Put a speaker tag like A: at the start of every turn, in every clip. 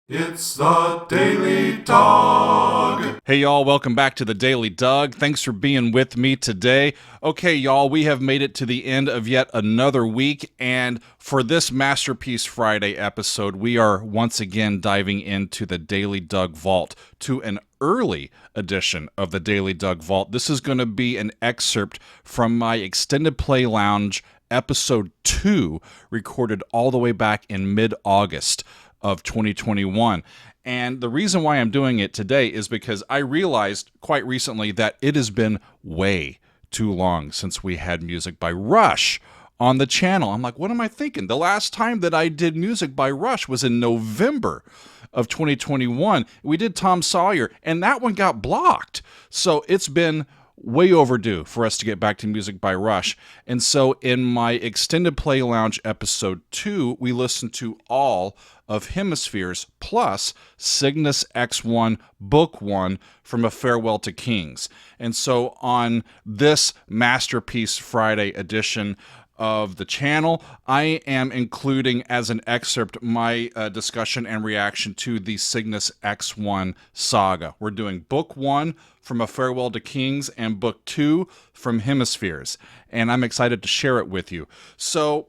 A: It's the Daily Dog.
B: Hey y'all, welcome back to the Daily Doug. Thanks for being with me today. Okay, y'all, we have made it to the end of yet another week, and for this Masterpiece Friday episode, we are once again diving into the Daily Doug Vault, to an early edition of the Daily Doug Vault. This is going to be an excerpt from my Extended Play Lounge episode 2, recorded all the way back in mid-August of 2021. And the reason why I'm doing it today is because I realized quite recently that it has been way too long since we had music by Rush on the channel. I'm like, what am I thinking? The last time that I did music by Rush was in November of 2021. We did Tom Sawyer, and that one got blocked. So it's been way overdue for us to get back to music by Rush. And so in my Extended Play Lounge episode 2, we listened to all of Hemispheres plus Cygnus X-1 Book 1 from A Farewell to Kings. And so on this Masterpiece Friday edition of the channel, I am including as an excerpt my discussion and reaction to the Cygnus X-1 saga. We're doing Book 1 from A Farewell to Kings and Book 2 from Hemispheres, and I'm excited to share it with you. So,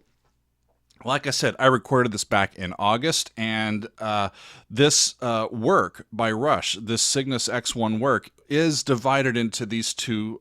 B: like I said, I recorded this back in August, and this work by Rush, this Cygnus X-1 work, is divided into these two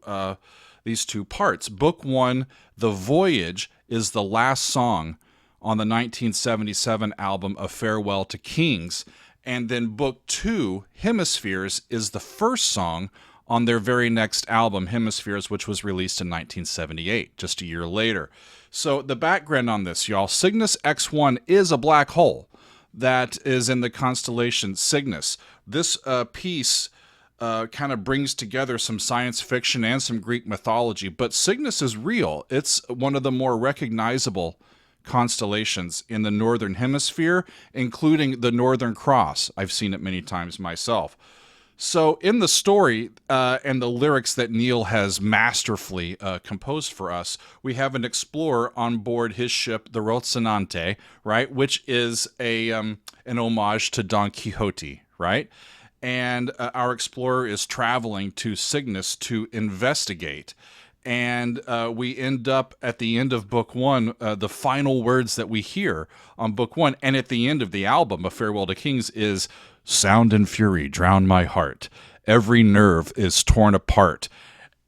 B: parts. Book 1, The Voyage, is the last song on the 1977 album A Farewell to Kings, and then Book 2, Hemispheres, is the first song on their very next album, Hemispheres, which was released in 1978, just a year later. So the background on this, y'all, Cygnus X-1 is a black hole that is in the constellation Cygnus. This piece kind of brings together some science fiction and some Greek mythology, but Cygnus is real. It's one of the more recognizable constellations in the Northern Hemisphere, including the Northern Cross. I've seen it many times myself. So in the story and the lyrics that Neil has masterfully composed for us, we have an explorer on board his ship, the Rocinante, right, which is an homage to Don Quixote, right? And our explorer is traveling to Cygnus to investigate. And we end up at the end of Book 1, the final words that we hear on Book 1, and at the end of the album, A Farewell to Kings, is "Sound and fury drown my heart. Every nerve is torn apart."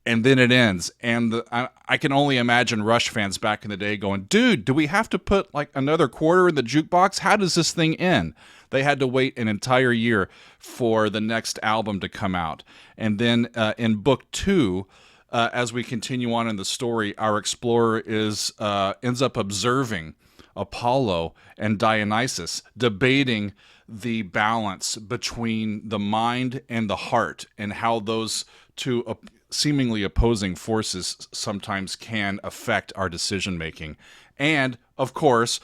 B: And then it ends. And I can only imagine Rush fans back in the day going, dude, do we have to put like another quarter in the jukebox? How does this thing end? They had to wait an entire year for the next album to come out. And then in Book 2, as we continue on in the story, our explorer ends up observing Apollo and Dionysus debating the balance between the mind and the heart, and how those two seemingly opposing forces sometimes can affect our decision making. And of course,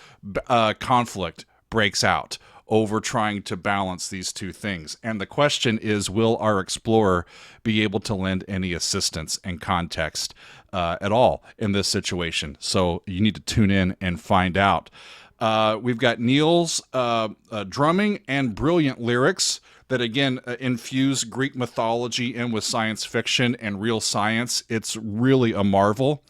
B: conflict breaks out over trying to balance these two things. And the question is, will our explorer be able to lend any assistance and context at all in this situation? So you need to tune in and find out. We've got Neil's drumming and brilliant lyrics that, again, infuse Greek mythology in with science fiction and real science. It's really a marvel.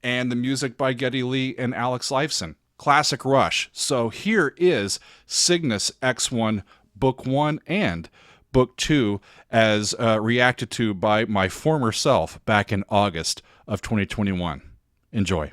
B: And the music by Geddy Lee and Alex Lifeson. Classic Rush. So here is Cygnus X-1 Book 1 and Book 2 as reacted to by my former self back in August of 2021. Enjoy.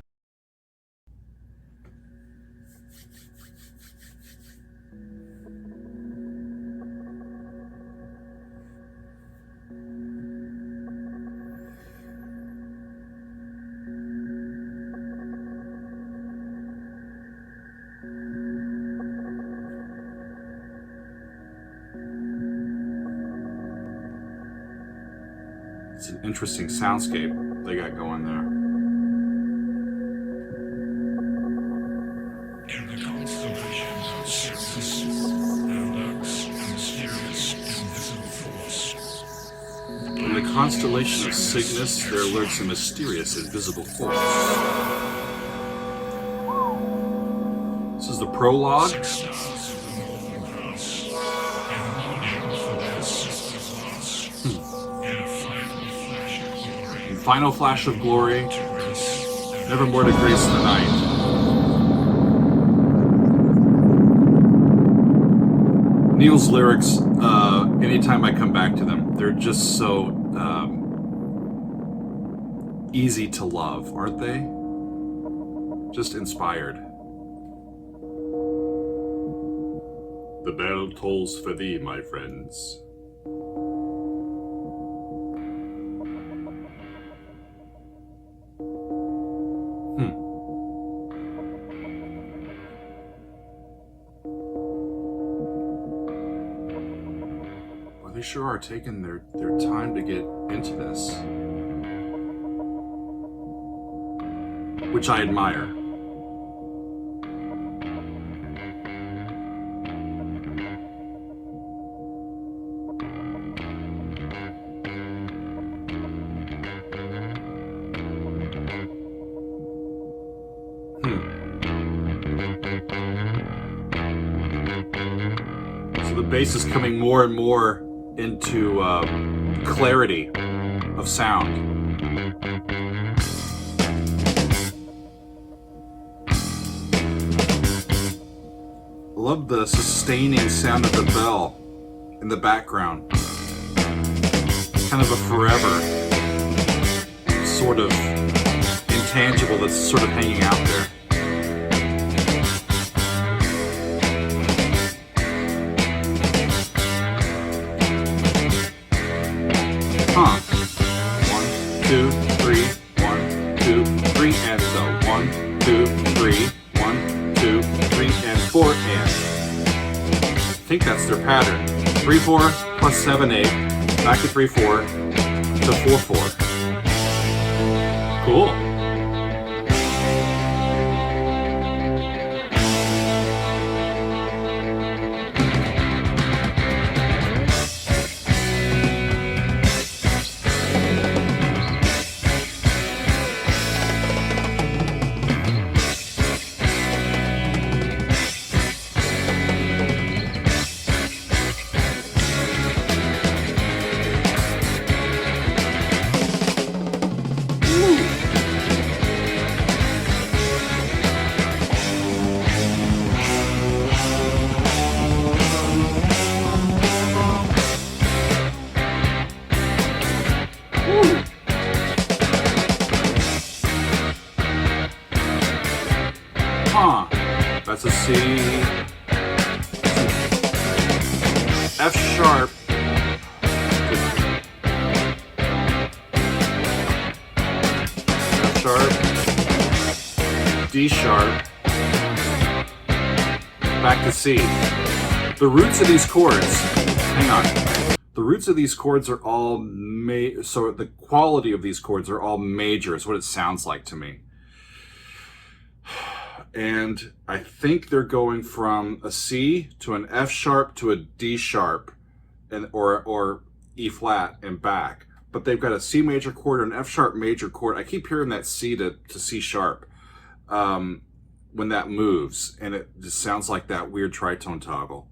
B: It's an interesting soundscape they got going there.
C: In the constellations of Cygnus, there lurks a mysterious invisible force.
A: In the constellation of Cygnus, there lurks a mysterious invisible force. This is the prologue.
C: 6 stars of the northern cross
A: Final flash of glory, nevermore to grace the night. Neil's lyrics, anytime I come back to them, they're just so easy to love, aren't they? Just inspired. The bell tolls for thee, my friends. Well, they sure are taking their time to get into this, which I admire. So the bass is coming more and more into clarity of sound. Love the sustaining sound of the bell in the background. Kind of a forever sort of intangible that's sort of hanging out there. Huh. 1, 2, 3, 1, 2, 3, and so 1, 2, 3, 1, 2, 3, and 4, and. I think that's their pattern. 3, 4, plus 7, 8, back to 3, 4, to 4, 4. Cool. That's a C, F sharp, F sharp, D sharp, back to C. The roots of these chords, hang on, the roots of these chords are all, so the quality of these chords are all major, is what it sounds like to me. And I think they're going from a C to an F sharp to a D sharp, and or E flat and back. But they've got a C major chord and an F sharp major chord. I keep hearing that C to C sharp when that moves, and it just sounds like that weird tritone toggle.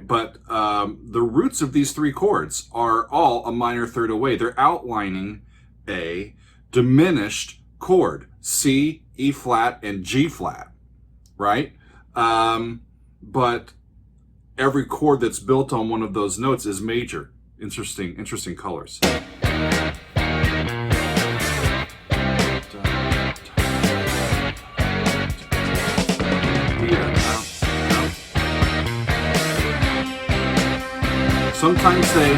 A: But the roots of these three chords are all a minor third away. They're outlining a diminished chord, C, E flat, and G flat, right? But every chord that's built on one of those notes is major. Interesting colors. Sometimes they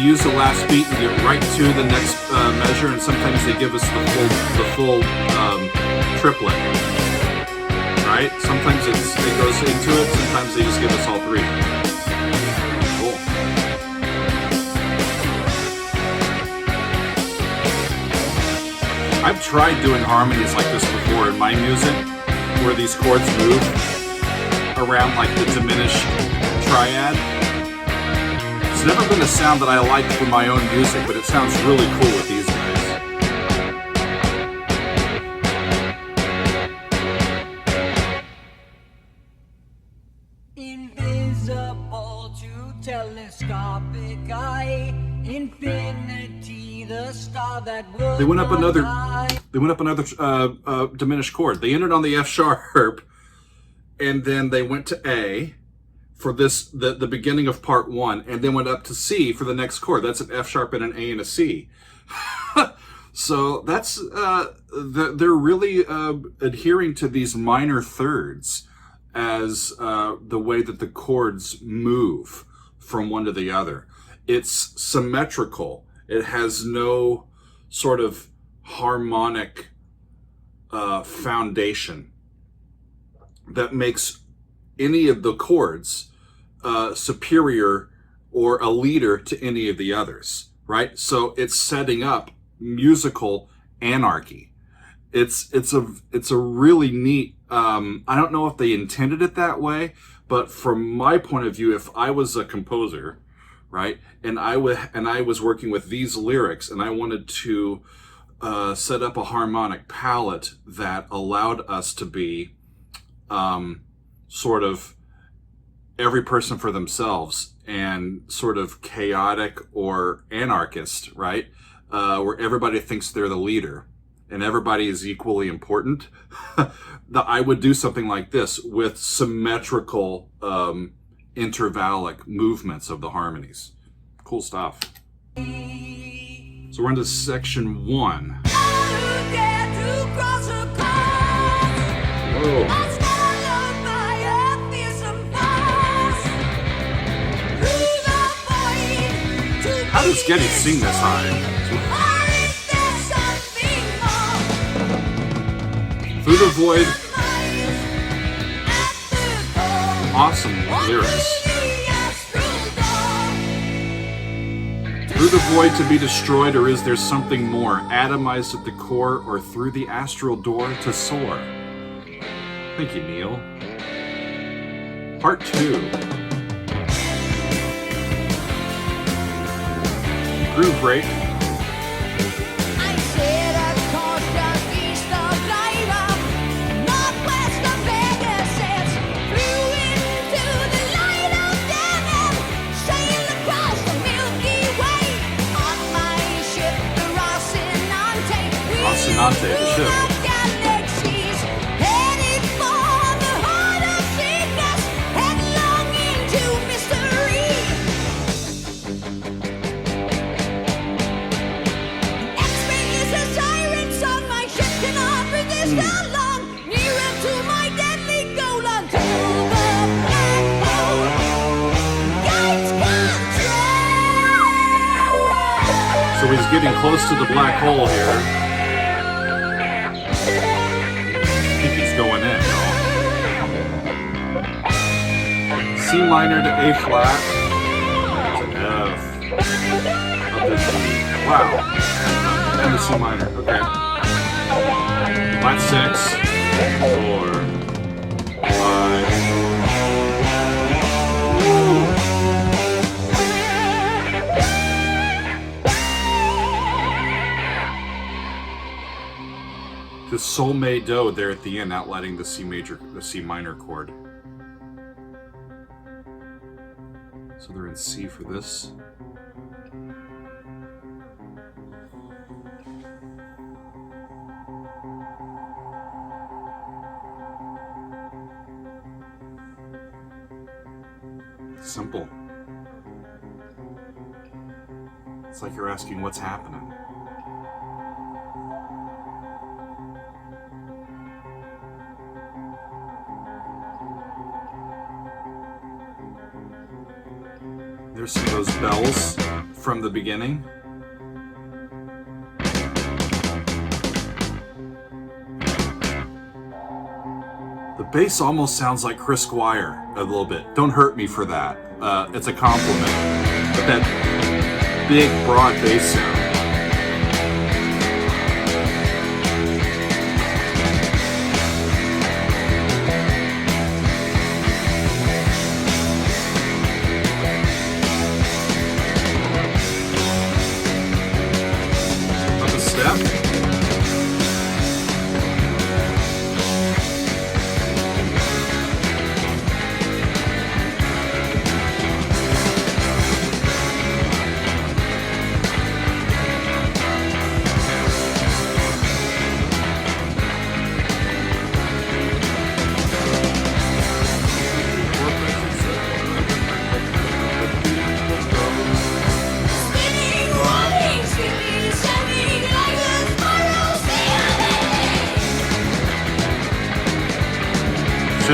A: use the last beat and get right to the next measure, and sometimes they give us the full triplet, right? Sometimes it goes into it, sometimes they just give us all three. Cool. I've tried doing harmonies like this before in my music, where these chords move around like the diminished triad. It's never been a sound that I like for my own music, but it sounds really cool with these guys.
D: Invisible to telescopic eye, infinity
A: They went up another diminished chord. They ended on the F sharp, and then they went to A for the beginning of part 1, and then went up to C for the next chord. That's an F sharp and an A and a C. So that's they're really adhering to these minor thirds as the way that the chords move from one to the other. It's symmetrical. It has no sort of harmonic foundation that makes any of the chords superior or a leader to any of the others, right? So it's setting up musical anarchy. It's a really neat. I don't know if they intended it that way, but from my point of view, if I was a composer, right, and I was working with these lyrics, and I wanted to set up a harmonic palette that allowed us to be sort of every person for themselves and sort of chaotic or anarchist, right? Where everybody thinks they're the leader and everybody is equally important. I would do something like this with symmetrical intervallic movements of the harmonies. Cool stuff. So we're into section 1. Whoa. How does Getty sing this high? Through the Void. Awesome lyrics. Through the void to be destroyed, or is there something more? Atomized at the core, or through the astral door to soar? Thank you, Neil. Part 2. Groove break. Rocinante, the ship. So he's getting close to the black hole here. Going in, y'all. C minor to A flat to F up to G. Wow. And the C minor. Okay. Flat 6, 4, 5. The Sol Me Do there at the end, outlining the C minor chord. So they're in C for this. Simple. It's like you're asking what's happening. There's some of those bells from the beginning. The bass almost sounds like Chris Squire a little bit. Don't hurt me for that. It's a compliment. But that big, broad bass sound.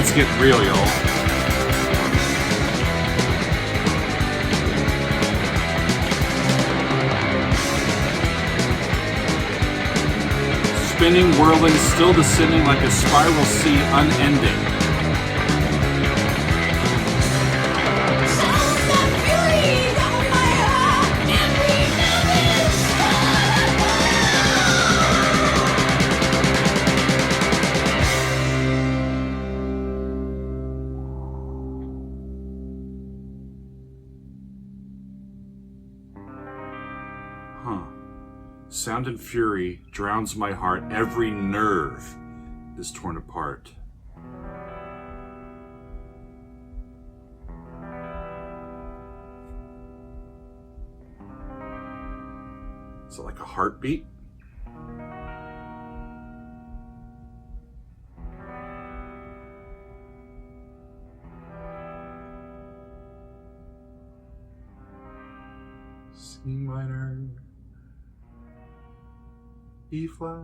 A: Shit's getting real, y'all. Spinning, whirling, still descending like a spiral sea, unending. Sound and fury drowns my heart. Every nerve is torn apart. Is it like a heartbeat? C minor. E flat.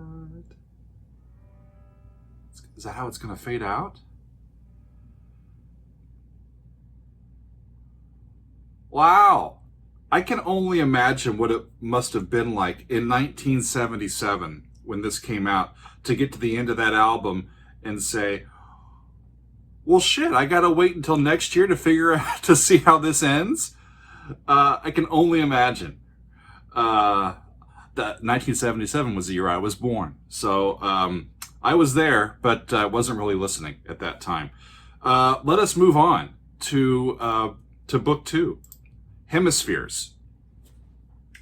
A: Is that how it's going to fade out? Wow. I can only imagine what it must have been like in 1977 when this came out to get to the end of that album and say, well, shit, I got to wait until next year to figure out to see how this ends. I can only imagine. That 1977 was the year I was born. So I was there, but I wasn't really listening at that time. Let us move on to book 2, Hemispheres.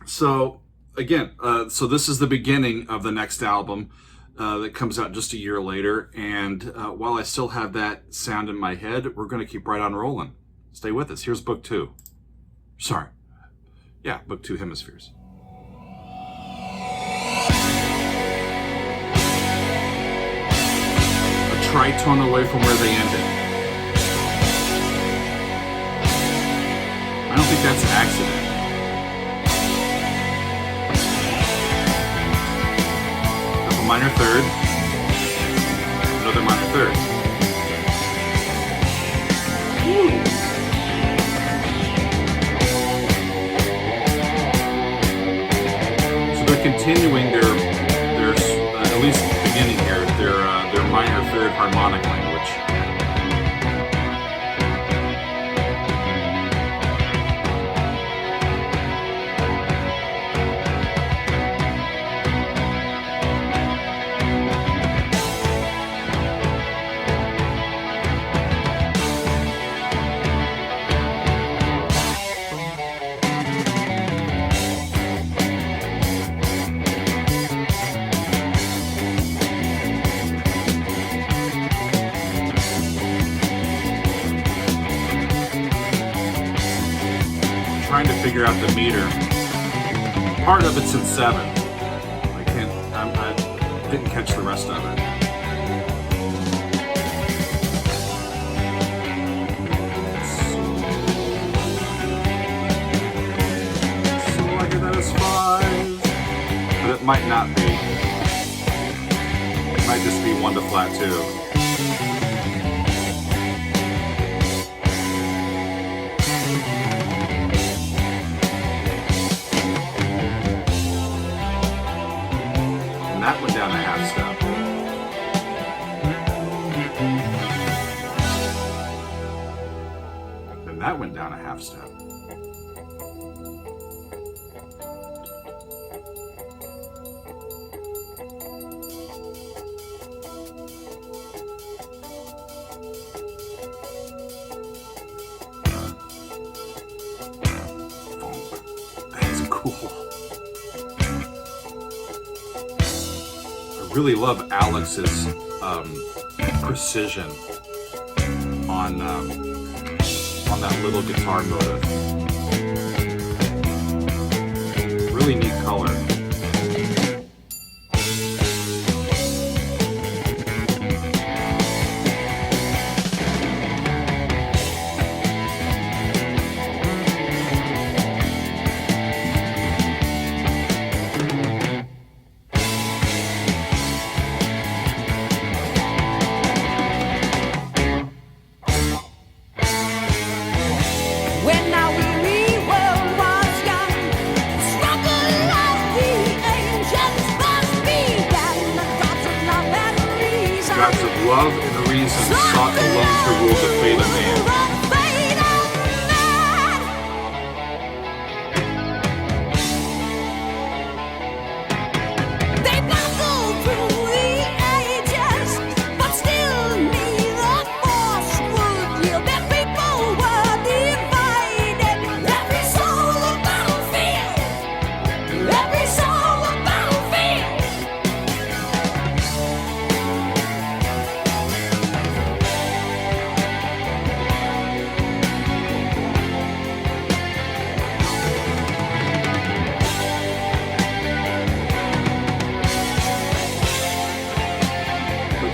A: So again, so this is the beginning of the next album that comes out just a year later. And while I still have that sound in my head, we're going to keep right on rolling. Stay with us. Here's book 2. Sorry. Yeah, book 2, Hemispheres. Tritone away from where they ended. I don't think that's an accident. Up a minor third, another minor third. Woo. So they're continuing their at least at the beginning here, their minor third harmonic language. Trying to figure out the meter. Part of it's in 7. I didn't catch the rest of it. So I get that as 5, but it might not be. It might just be 1 to flat 2. That went down a half step. And that went down a half step. That's cool. I really love Alex's precision on that little guitar motive. Really neat color. love and reason sought alone to rule the fate of man.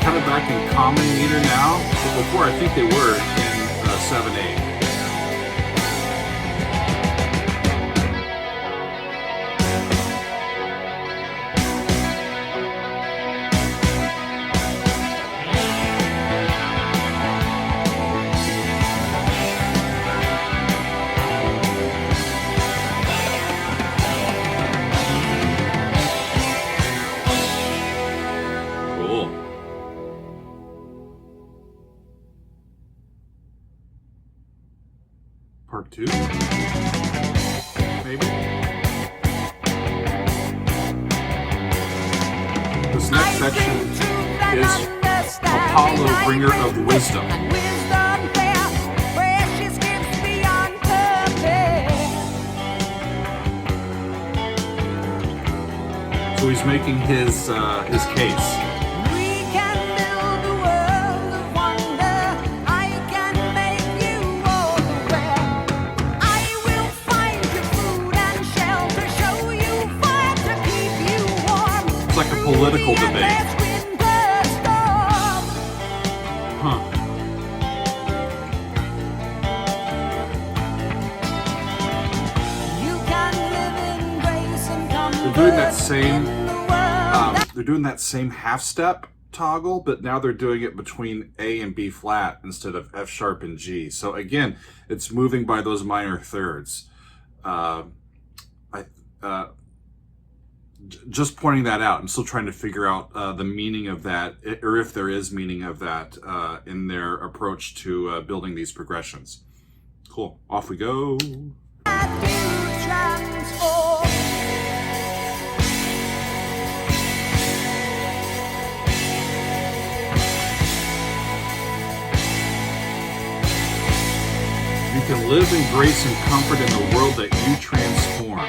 A: Kind of back in common meter now, but before I think they were in 7/8. Part 2? Maybe? This next section is Apollo, bringer of wisdom. So he's making his case. Political debate. Huh. They're doing that same. They're doing that same half step toggle, but now they're doing it between A and B flat instead of F sharp and G. So again, it's moving by those minor thirds. Just pointing that out. I'm still trying to figure out the meaning of that, or if there is meaning of that in their approach to building these progressions. Cool. Off we go. You can live in grace and comfort in the world that you transform.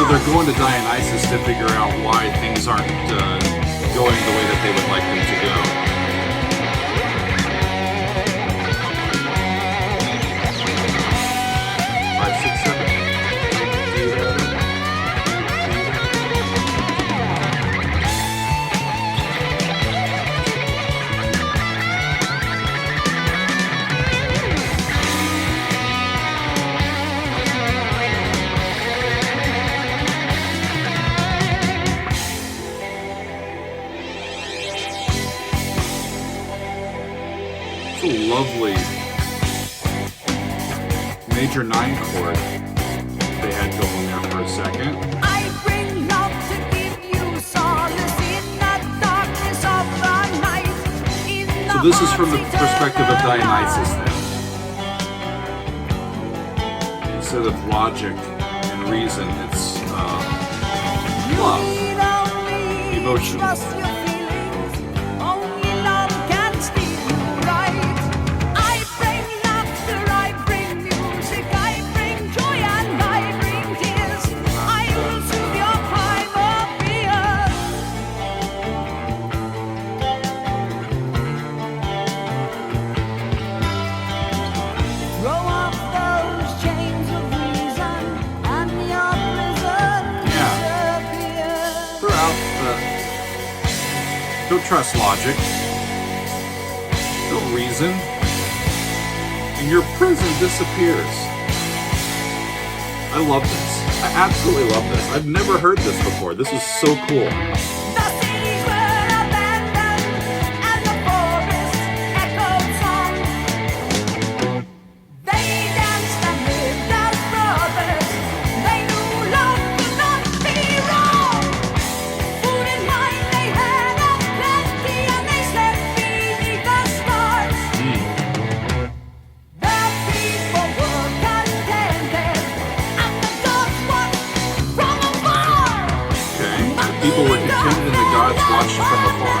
A: They're going to Dionysus to figure out why things aren't going the way that they would like them to go. Lovely major 9 chord they had going there for a second. I bring love to give you solace in the darkness of the night. So this is from the perspective of Dionysus then. Instead of logic and reason, it's love, emotion. Don't trust logic. Don't reason. And your prison disappears. I love this. I absolutely love this. I've never heard this before. This is so cool.
D: The cities were abandoned, and the forest echoed song. They danced and lived as brothers. They knew love could not be wrong. Food in mind they had a plenty, and they slept beneath the stars. The people were contented, and the gods watched from afar.
A: Okay. The people were contented and the gods watched from afar.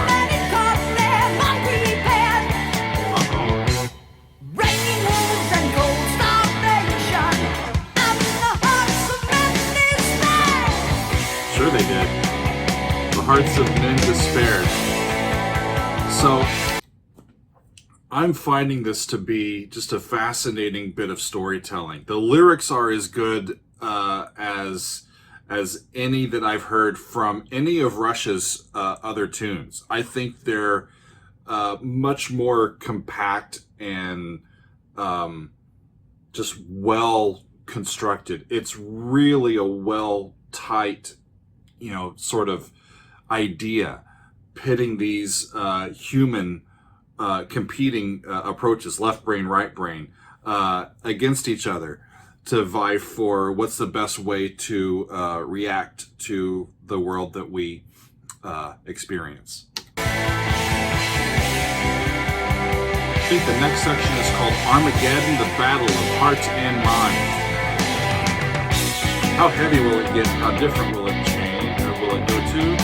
A: Uh-oh.
D: Raining wolves and cold starvation, and the hearts of men despaired.
A: Sure they did. The hearts of men despaired. So, I'm finding this to be just a fascinating bit of storytelling. The lyrics are as good as any that I've heard from any of Rush's other tunes. I think they're much more compact and just well constructed. It's really a well tight, sort of idea, pitting these human competing approaches, left brain, right brain, against each other to vie for what's the best way to react to the world that we experience. I think the next section is called Armageddon, the Battle of Heart and Mind. How heavy will it get? How different will it change? Or will it go to?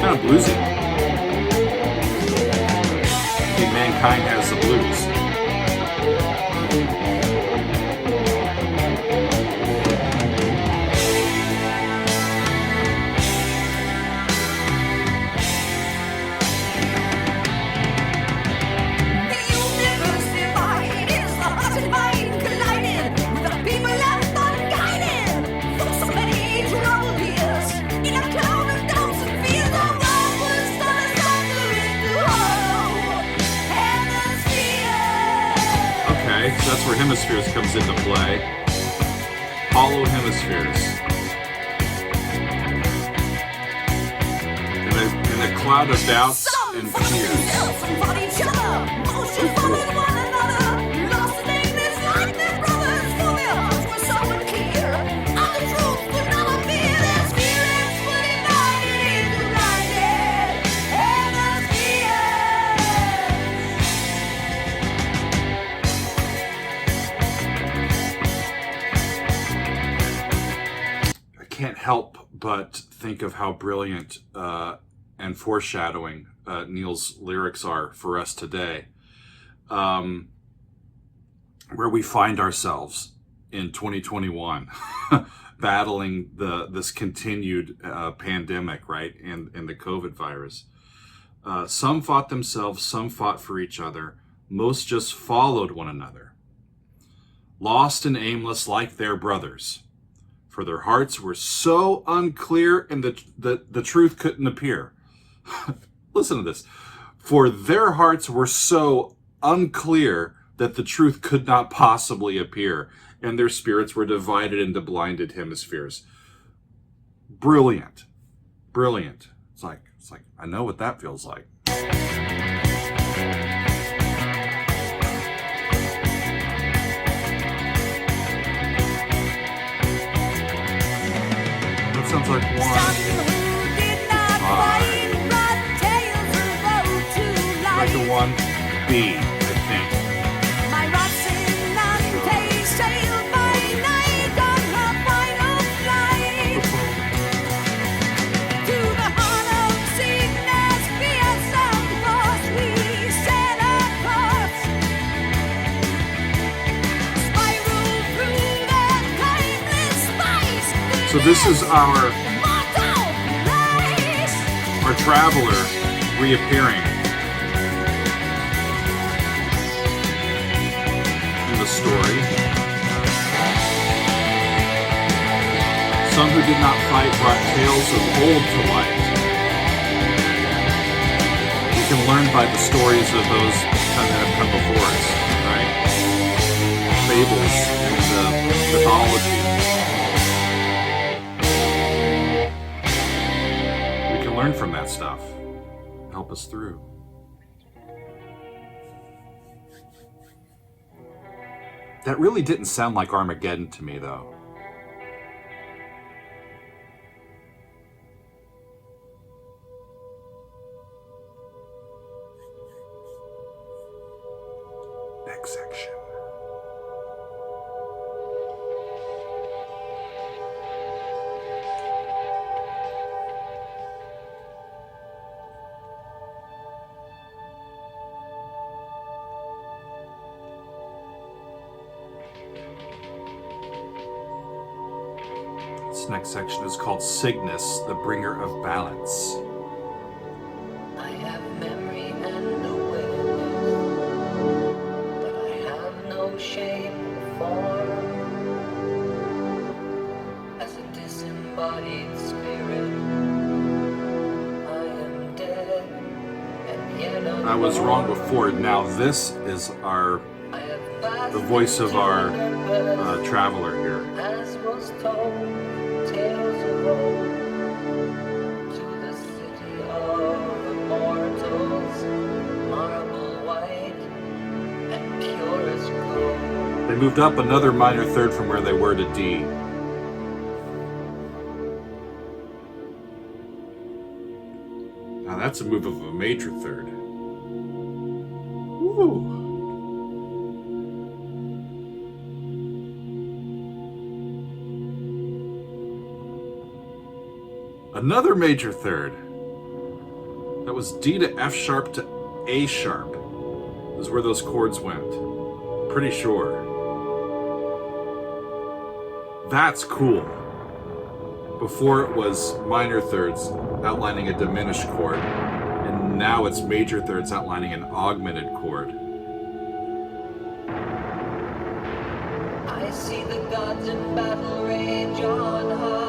A: Kind of bluesy. I think Mankind has the blues.
D: The universe divided is the heart and mind colliding with the people left unguided for so many troubled years. In a cloud of doubts and fears, the world was torn asunder into hollow hemispheres.
A: Okay, so that's where hemispheres comes into play. Hollow hemispheres. In a cloud of doubts and
D: Some
A: fears.
D: themselves, some fought each other, motion followed one another, lost in English like their brothers, for their hearts were so unclear, and the truth could not appear. Their spirits were divided into blinded hemispheres.
A: I can't help but think of how brilliant and foreshadowing Neil's lyrics are for us today. Where we find ourselves in 2021, battling this continued pandemic, right, and the COVID virus. Some fought themselves, some fought for each other. Most just followed one another, lost and aimless like their brothers. For their hearts were so unclear and the truth couldn't appear. Listen to this. For their hearts were so unclear that the truth could not possibly appear, and their spirits were divided into blinded hemispheres. Brilliant. Brilliant. It's like I know what that feels like. That sounds like
D: Some
A: one.
D: who did not fight, brought tales of woe to
A: Like the
D: light.
A: one B, I think.
D: My Roxanne sailed by night on her final flight to the heart of Cygnus X-1 Book. We set our course.
A: So this is our traveler reappearing in the story. Some who did not fight brought tales of old to light. We can learn by the stories of those that have come before us, right? Fables and mythology. We can learn from that stuff. Help us through. That really didn't sound like Armageddon to me, though. Next section. This next section is called Cygnus, the Bringer of Balance.
E: I have memory and awareness, but I have no shape or form. As a disembodied spirit, I am dead, and yet
A: I was wrong before. Now this is the voice of our traveler here.
E: as was told, tales of old, to the city of immortals, marble white and pure as gold.
A: They moved up another minor third from where they were to D. Now that's a move of a major third. Woo! Another major third. That was D to F sharp to A sharp. Is where those chords went. Pretty sure. That's cool. Before it was minor thirds outlining a diminished chord, and now it's major thirds outlining an augmented chord.
E: I see the gods in battle rage on high.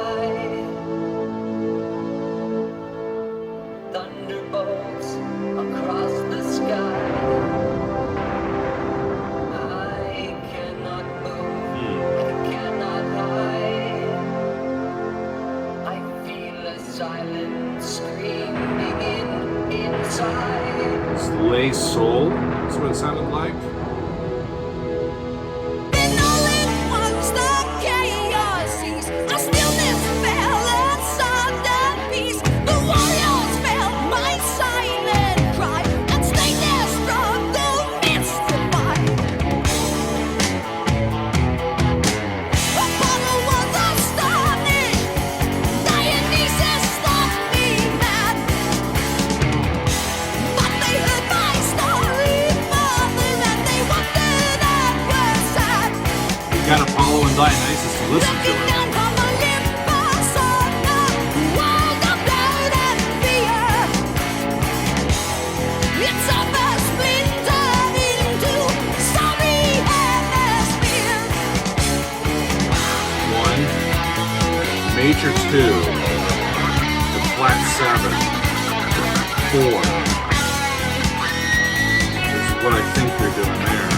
E: Thunderbolts across the sky. I cannot move, I cannot hide. I feel a silent screaming inside.
A: Slay Soul is what it sounded like.
D: Then all at once the chaos ceased. A stillness fell and sudden peace. The warriors felt my silent cry and stayed their struggle mystified. Apollo was astonished. Dionysus thought me mad. But they heard my story, mother, and they wondered and were sad.
A: You got Apollo and Dionysus to listen to
D: Looking
A: it.
D: down from Olympus on a world of doubt and fear. It's a first splintered into sorry hemispheres.
A: 1, major 2, the flat 7, 4. This is what I think they're doing there.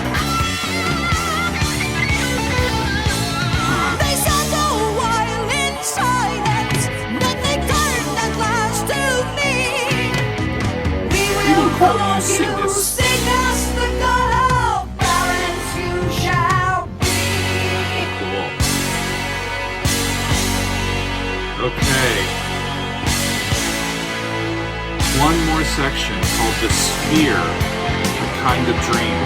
D: They sat a while in silence, then they turned at last to me. We will
A: call you
D: call you
A: Cygnus.
D: Cygnus, the god of balance you shall be.
A: Cool. Okay. One more section called the Sphere, a kind of dream.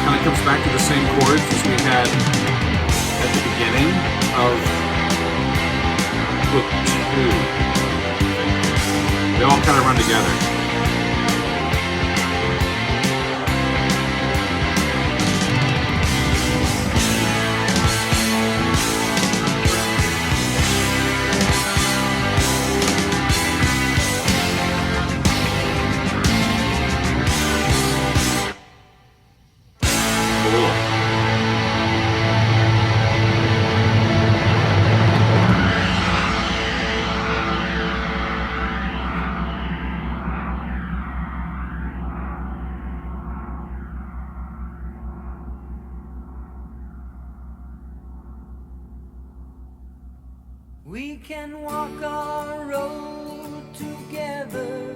A: Kind of comes back to the same chords as we had at the beginning of book 2. They all kind of run together.
E: We can walk our road together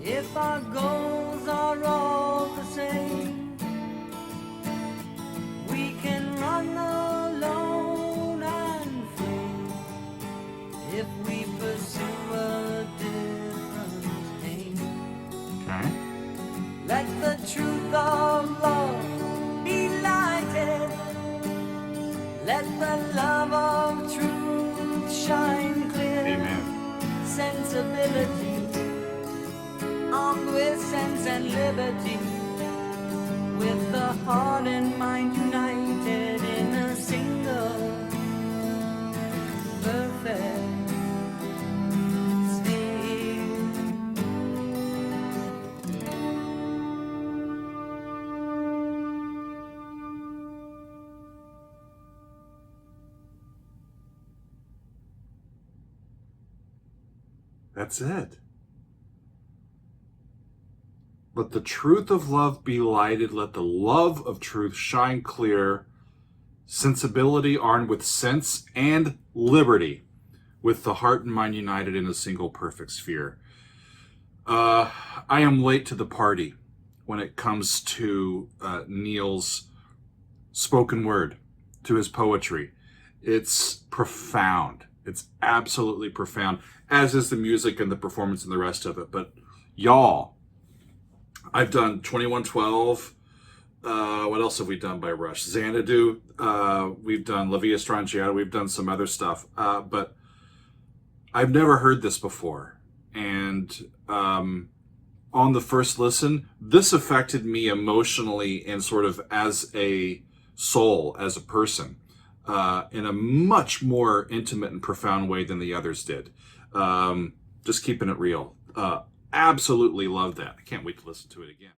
E: if our goals are all the same. We can run alone and free if we pursue a different aim.
A: Okay.
E: Let the truth of love be lighted. Let the love of truth shine clear.
A: Amen.
E: Sensibility, armed with sense and liberty, with the heart and mind united in a single perfect sphere.
A: That's it. Let the truth of love be lighted. Let the love of truth shine clear. Sensibility armed with sense and liberty, with the heart and mind united in a single perfect sphere. I am late to the party when it comes to Neil's spoken word, to his poetry. It's profound. It's absolutely profound, as is the music and the performance and the rest of it. But y'all, I've done 2112. What else have we done by Rush? Xanadu. We've done La Via Strangiata. We've done some other stuff. But I've never heard this before. And on the first listen, this affected me emotionally and sort of as a soul, as a person, in a much more intimate and profound way than the others did. Just keeping it real. Absolutely love that. I can't wait to listen to it again.